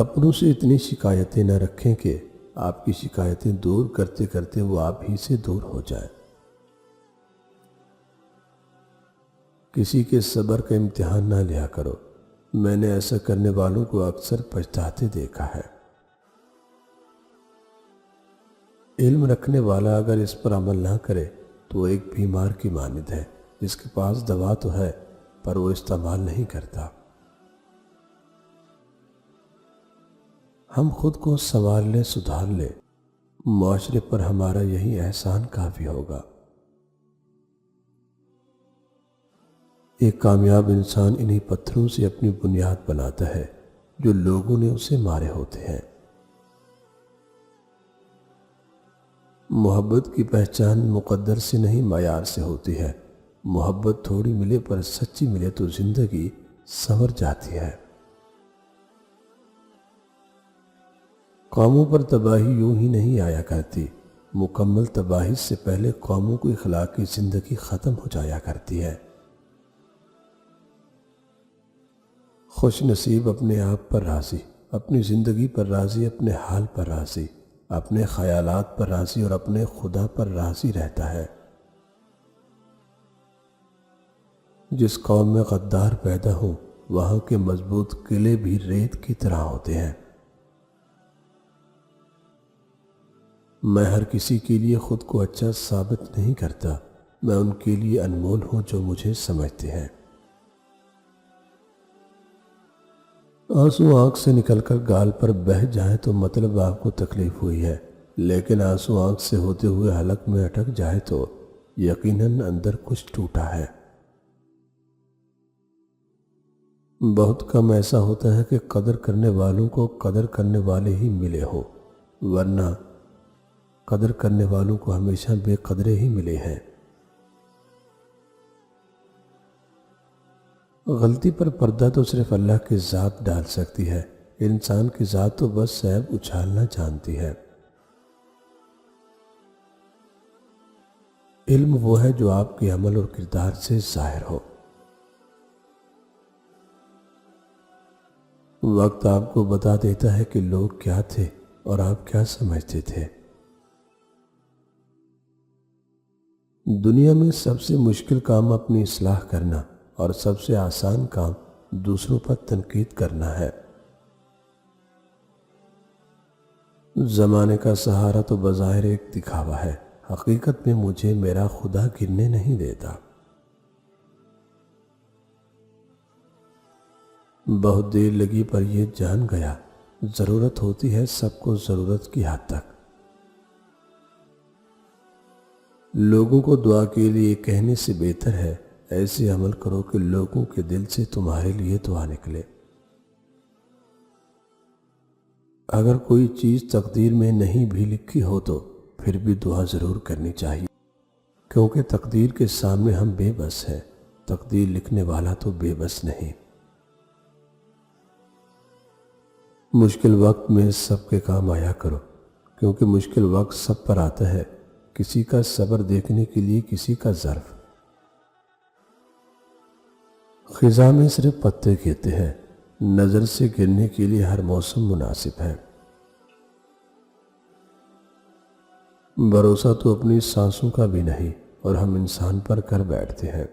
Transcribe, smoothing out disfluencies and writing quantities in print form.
اپنوں سے اتنی شکایتیں نہ رکھیں کہ آپ کی شکایتیں دور کرتے کرتے وہ آپ ہی سے دور ہو جائے۔ کسی کے صبر کا امتحان نہ لیا کرو، میں نے ایسا کرنے والوں کو اکثر پچھتاتے دیکھا ہے۔ علم رکھنے والا اگر اس پر عمل نہ کرے تو وہ ایک بیمار کی مانند ہے جس کے پاس دوا تو ہے پر وہ استعمال نہیں کرتا۔ ہم خود کو سنوار لیں، سدھار لیں، معاشرے پر ہمارا یہی احسان کافی ہوگا۔ ایک کامیاب انسان انہی پتھروں سے اپنی بنیاد بناتا ہے جو لوگوں نے اسے مارے ہوتے ہیں۔ محبت کی پہچان مقدر سے نہیں معیار سے ہوتی ہے۔ محبت تھوڑی ملے پر سچی ملے تو زندگی سنور جاتی ہے۔ قوموں پر تباہی یوں ہی نہیں آیا کرتی، مکمل تباہی سے پہلے قوموں کو اخلاقی زندگی ختم ہو جایا کرتی ہے۔ خوش نصیب اپنے آپ پر راضی، اپنی زندگی پر راضی، اپنے حال پر راضی، اپنے خیالات پر راضی اور اپنے خدا پر راضی رہتا ہے۔ جس قوم میں غدار پیدا ہوں وہاں کے مضبوط قلعے بھی ریت کی طرح ہوتے ہیں۔ میں ہر کسی کے لیے خود کو اچھا ثابت نہیں کرتا، میں ان کے لیے انمول ہوں جو مجھے سمجھتے ہیں۔ آنسو آنکھ سے نکل کر گال پر بہہ جائے تو مطلب آپ کو تکلیف ہوئی ہے، لیکن آنسو آنکھ سے ہوتے ہوئے حلق میں اٹک جائے تو یقیناً اندر کچھ ٹوٹا ہے۔ بہت کم ایسا ہوتا ہے کہ قدر کرنے والوں کو قدر کرنے والے ہی ملے ہوں، ورنہ قدر کرنے والوں کو ہمیشہ بے قدرے ہی ملے ہیں۔ غلطی پر پردہ تو صرف اللہ کی ذات ڈال سکتی ہے، انسان کی ذات تو بس عیب اچھالنا جانتی ہے۔ علم وہ ہے جو آپ کے عمل اور کردار سے ظاہر ہو۔ وقت آپ کو بتا دیتا ہے کہ لوگ کیا تھے اور آپ کیا سمجھتے تھے۔ دنیا میں سب سے مشکل کام اپنی اصلاح کرنا اور سب سے آسان کام دوسروں پر تنقید کرنا ہے۔ زمانے کا سہارا تو بظاہر ایک دکھاوا ہے، حقیقت میں مجھے میرا خدا گرنے نہیں دیتا۔ بہت دیر لگی پر یہ جان گیا، ضرورت ہوتی ہے سب کو ضرورت کی حد تک۔ لوگوں کو دعا کے لیے کہنے سے بہتر ہے ایسے عمل کرو کہ لوگوں کے دل سے تمہارے لیے دعا نکلے۔ اگر کوئی چیز تقدیر میں نہیں بھی لکھی ہو تو پھر بھی دعا ضرور کرنی چاہیے، کیونکہ تقدیر کے سامنے ہم بے بس ہیں، تقدیر لکھنے والا تو بے بس نہیں۔ مشکل وقت میں سب کے کام آیا کرو، کیونکہ مشکل وقت سب پر آتا ہے، کسی کا صبر دیکھنے کے لیے کسی کا ظرف۔ خزاں میں صرف پتے گرتے ہیں، نظر سے گرنے کے لیے ہر موسم مناسب ہے۔ بھروسہ تو اپنی سانسوں کا بھی نہیں اور ہم انسان پر کر بیٹھتے ہیں۔